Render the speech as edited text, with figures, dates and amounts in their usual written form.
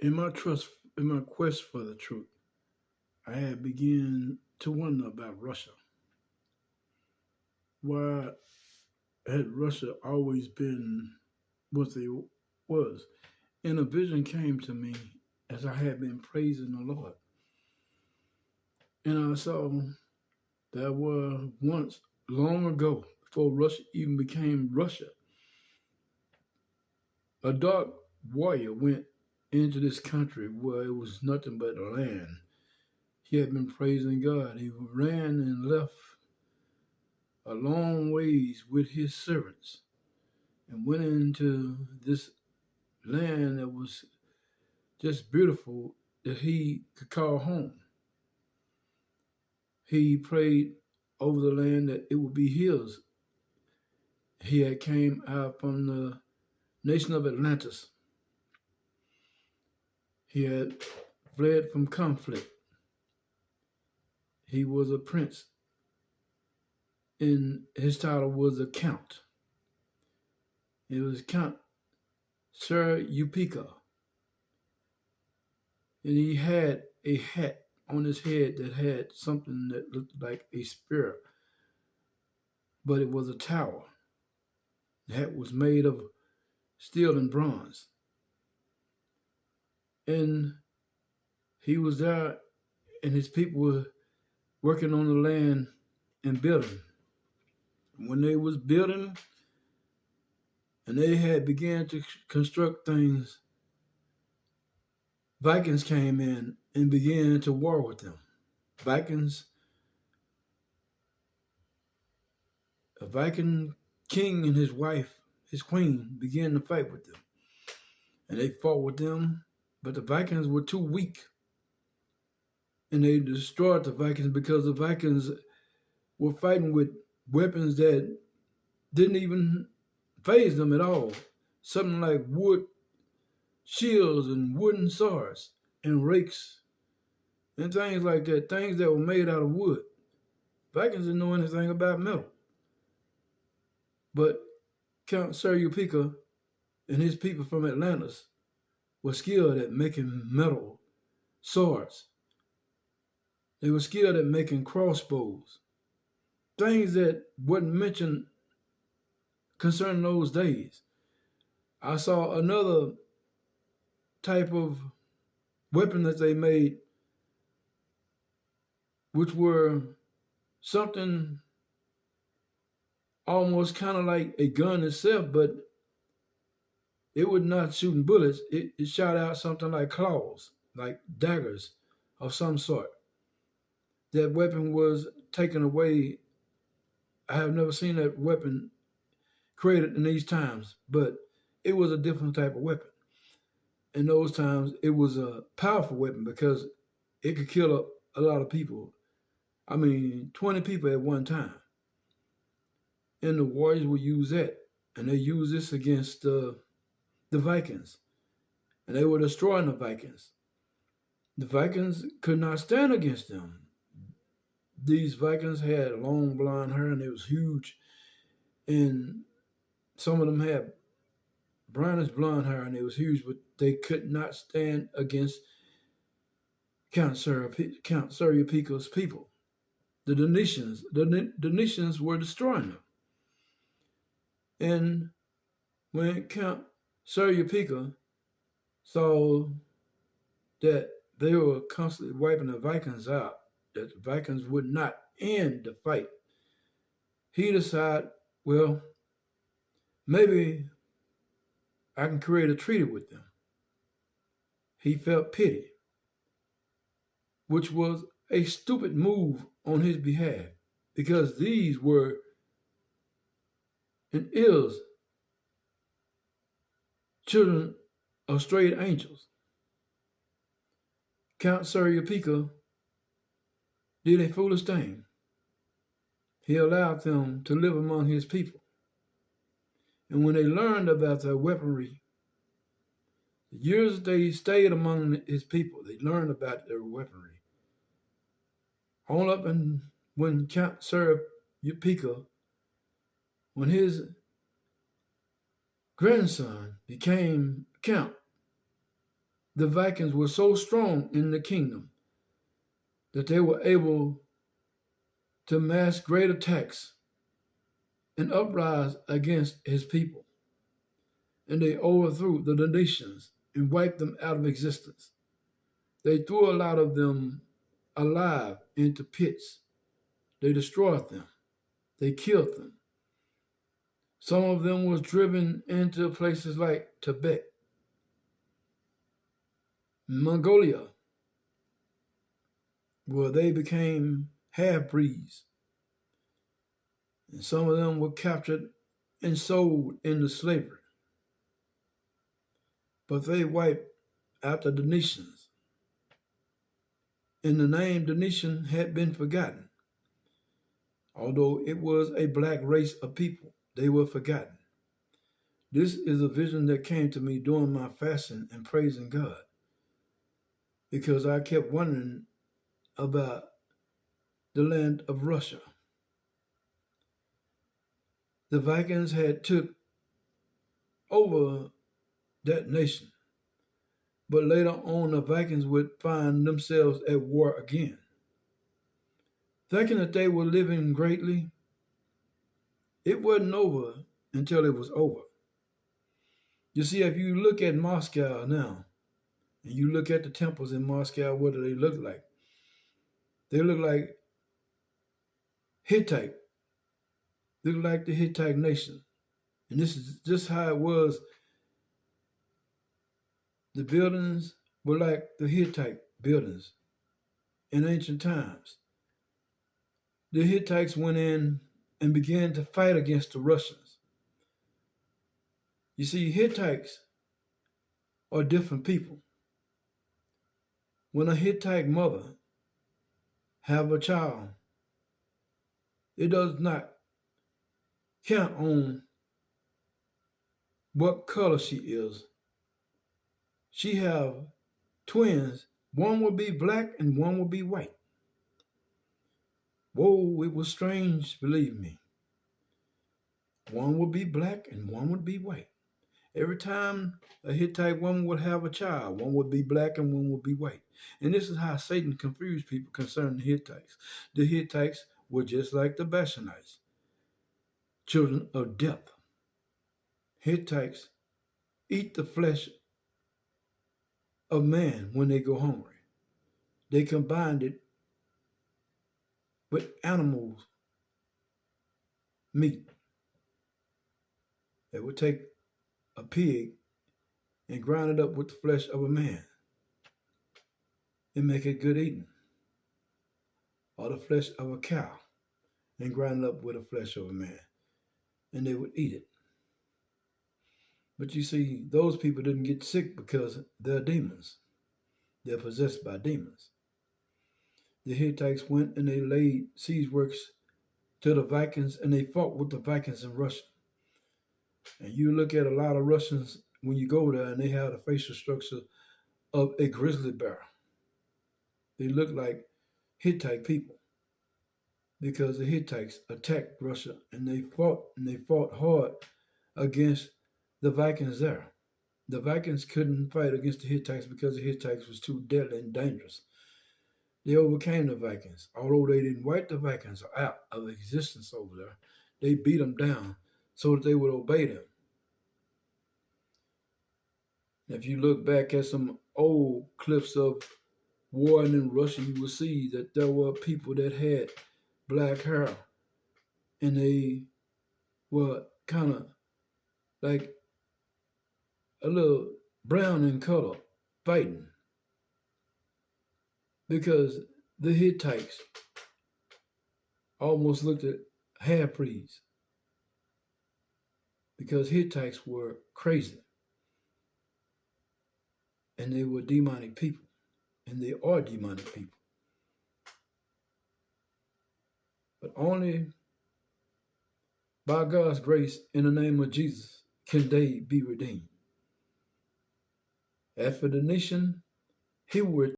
In my quest for the truth, I had begun to wonder about Russia. Why had Russia always been what they was? And a vision came to me as I had been praising the Lord. And I saw there were once, long ago, before Russia even became Russia, a dark warrior went into this country where it was nothing but land. He had been praising God. He ran and left a long ways with his servants and went into this land that was just beautiful that he could call home. He prayed over the land that it would be his. He had came out from the nation of Atlantis. He had fled from conflict. He was a prince, and his title was a count. It was Count Sir Upika, and he had a hat on his head that had something that looked like a spear, but it was a tower. The hat was made of steel and bronze, and he was there, and his people were working on the land and building. When they was building, and they had began to construct things, Vikings came in and began to war with them. Vikings, a Viking king and his wife, his queen, began to fight with them. And they fought with them, but the Vikings were too weak. And they destroyed the Vikings because the Vikings were fighting with weapons that didn't even phase them at all. Something like wood shields and wooden swords and rakes and things like that, things that were made out of wood. Vikings didn't know anything about metal. But Count Upika and his people from Atlantis were skilled at making metal swords. They were skilled at making crossbows, things that wasn't mentioned concerning those days. I saw another type of weapon that they made, which were something almost kind of like a gun itself, but it was not shooting bullets. It shot out something like claws, like daggers of some sort. That weapon was taken away. I have never seen that weapon created in these times, but it was a different type of weapon. In those times, it was a powerful weapon because it could kill a lot of people. I mean, 20 people at one time. And the warriors would use that. And they used this against the Vikings. And they were destroying the Vikings. The Vikings could not stand against them. These Vikings had long blonde hair and it was huge. And some of them had brownish blonde hair and it was huge, but they could not stand against Count Upika's people. The Venetians were destroying them. And when Count Upika saw that they were constantly wiping the Vikings out, that the Vikings would not end the fight, he decided, well, maybe I can create a treaty with them. He felt pity, which was a stupid move on his behalf, because these were and is children of straight angels. Count Upika did a foolish thing. He allowed them to live among his people. And when they learned about their weaponry, the years they stayed among his people, they learned about their weaponry. All up and when Count Upika, when his grandson became count, the Vikings were so strong in the kingdom that they were able to mass great attacks and uprise against his people. And they overthrew the nations and wiped them out of existence. They threw a lot of them alive into pits. They destroyed them. They killed them. Some of them was driven into places like Tibet, Mongolia, where they became half-breeds. And some of them were captured and sold into slavery. But they wiped out the nations. And the name Venetian had been forgotten. Although it was a black race of people, they were forgotten. This is a vision that came to me during my fasting and praising God, because I kept wondering about the land of Russia. The Vikings had took over that nation, but later on the Vikings would find themselves at war again. Thinking that they were living greatly, it wasn't over until it was over. You see, if you look at Moscow now, and you look at the temples in Moscow, what do they look like? They look like Hittite. They look like the Hittite nation. And this is just how it was. The buildings were like the Hittite buildings in ancient times. The Hittites went in and began to fight against the Russians. You see, Hittites are different people. When a Hittite mother have a child, it does not count on what color she is. She have twins. One will be black and one will be white. Whoa, it was strange, believe me. One would be black and one would be white. Every time a Hittite woman would have a child, one would be black and one would be white. And this is how Satan confused people concerning the Hittites. The Hittites were just like the Bashanites, children of death. Hittites eat the flesh of man when they go hungry. They combined it with animals' meat. They would take a pig and grind it up with the flesh of a man and make it good eating. Or the flesh of a cow and grind it up with the flesh of a man. And they would eat it. But you see, those people didn't get sick because they're demons. They're possessed by demons. The Hittites went and they laid siege works to the Vikings, and they fought with the Vikings in Russia. And you look at a lot of Russians when you go there, and they have the facial structure of a grizzly bear. They look like Hittite people because the Hittites attacked Russia, and they fought hard against the Vikings there. The Vikings couldn't fight against the Hittites because the Hittites was too deadly and dangerous. They overcame the Vikings. Although they didn't wipe the Vikings out of existence over there, they beat them down so that they would obey them. If you look back at some old clips of war in Russia, you will see that there were people that had black hair, and they were kind of like a little brown in color, fighting. Because the Hittites almost looked at half-breeds. Because Hittites were crazy. And they were demonic people. And they are demonic people. But only by God's grace, in the name of Jesus, can they be redeemed. As for the nation, he would